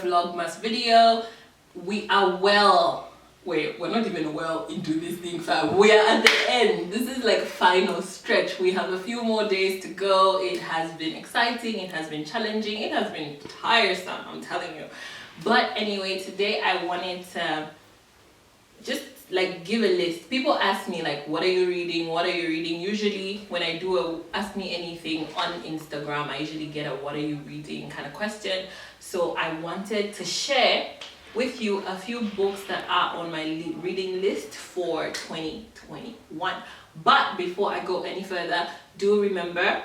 Vlogmas video. We are we're not even well into this thing, fam. We are at the end. This is like final stretch. We have a few more days to go. It has been exciting, it has been challenging, it has been tiresome, I'm telling you. But anyway, today I wanted to just like give a list. People ask me like, what are you reading, usually when I do a ask me anything on Instagram, I usually get a what are you reading kind of question. So I wanted to share with you a few books that are on my reading list for 2021. But before I go any further, do remember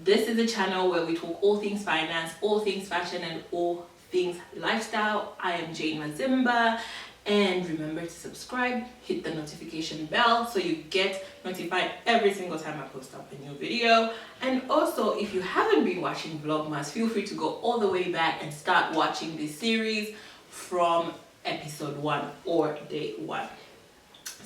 this is a channel where we talk all things finance, all things fashion, and all things lifestyle. I am Jane Mazimba. And remember to subscribe, hit the notification bell so you get notified every single time I post up a new video. And also, if you haven't been watching Vlogmas, feel free to go all the way back and start watching this series from episode 1 or day 1.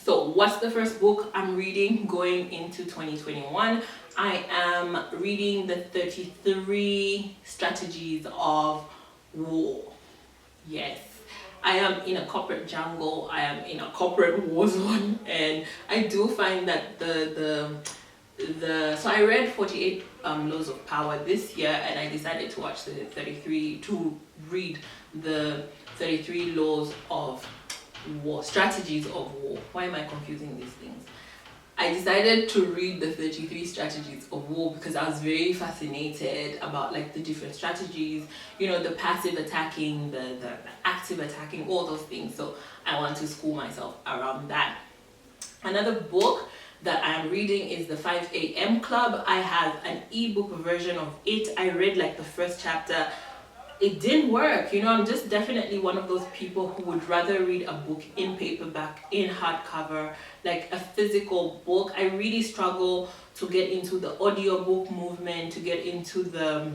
So what's the first book I'm reading going into 2021? I am reading the 33 Strategies of War. Yes. I am in a corporate jungle, I am in a corporate war zone, and I do find that so I read 48 Laws of Power this year, and I decided to watch to read the 33 Laws of War, Strategies of War. Why am I confusing these things? I decided to read the 33 Strategies of War because I was very fascinated about like the different strategies, you know, the passive attacking, the active attacking, all those things. So I want to school myself around that. Another book that I am reading is the 5 a.m. Club. I have an ebook version of it. I read like the first chapter. It didn't work, you know. I'm just definitely one of those people who would rather read a book in paperback, in hardcover, like a physical book. I really struggle to get into the audiobook movement, to get into the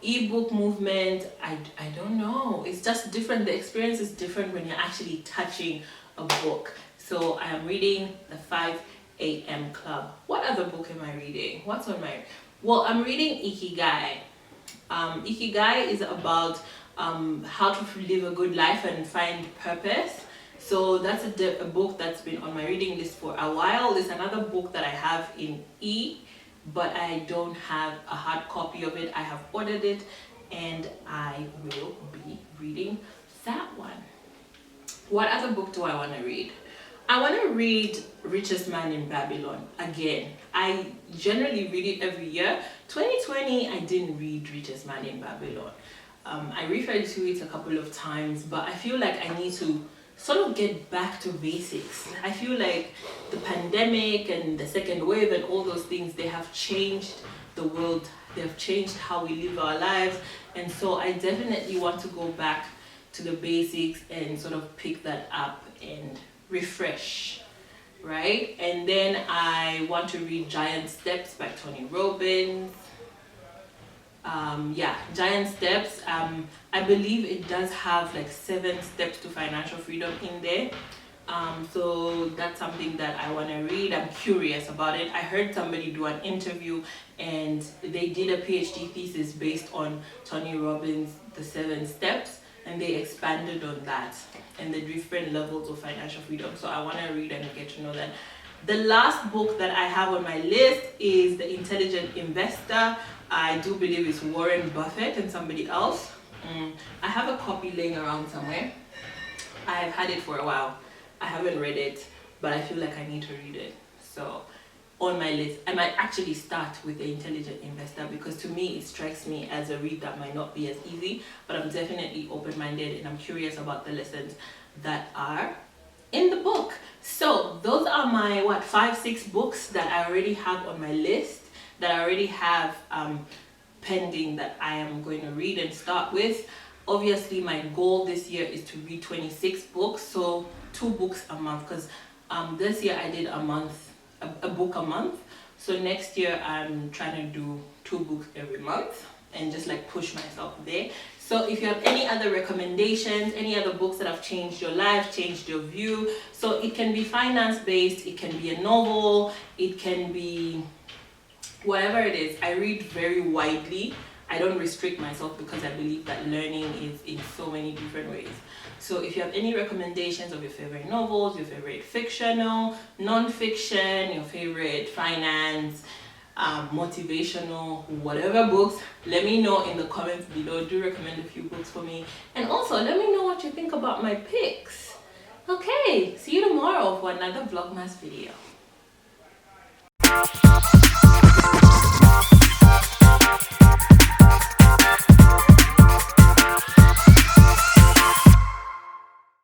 ebook movement. I don't know, it's just different. The experience is different when you're actually touching a book. So I am reading the 5 a.m. Club. What other book am I reading? What's on my... Well, I'm reading Ikigai. Ikigai is about how to live a good life and find purpose. So that's a book that's been on my reading list for a while. There's another book that I have in but I don't have a hard copy of it. I have ordered it and I will be reading that one. What other book do I want to read? I want to read Richest Man in Babylon again. I generally read it every year. 2020, I didn't read Richest Man in Babylon. I referred to it a couple of times, but I feel like I need to sort of get back to basics. I feel like the pandemic and the second wave and all those things, they have changed the world. They have changed how we live our lives. And so I definitely want to go back to the basics and sort of pick that up and refresh, right? And then I want to read Giant Steps by Tony Robbins. Giant Steps. I believe it does have like 7 steps to financial freedom in there. So that's something that I want to read. I'm curious about it. I heard somebody do an interview and they did a PhD thesis based on Tony Robbins' The 7 Steps, and they expanded on that and the different levels of financial freedom. So I want to read and get to know that. The last book that I have on my list is The Intelligent Investor. I do believe it's Warren Buffett and somebody else. I have a copy laying around somewhere. I've had it for a while. I haven't read it, but I feel like I need to read it. So on my list, I might actually start with The Intelligent Investor because to me it strikes me as a read that might not be as easy, but I'm definitely open-minded and I'm curious about the lessons that are in the book. So those are my 5-6 books that I already have on my list, that I already have pending, that I am going to read and start with. Obviously my goal this year is to read 26 books, so 2 books a month, because this year I did a book a month. So next year I'm trying to do 2 books every month and just like push myself there. So if you have any other recommendations, any other books that have changed your life, changed your view, so it can be finance based, it can be a novel, it can be whatever it is. I read very widely. I don't restrict myself because I believe that learning is in so many different ways. So if you have any recommendations of your favorite novels, your favorite fictional, non-fiction, your favorite finance, motivational, whatever books, let me know in the comments below. Do recommend a few books for me, and also let me know what you think about my picks. Okay, see you tomorrow for another Vlogmas video.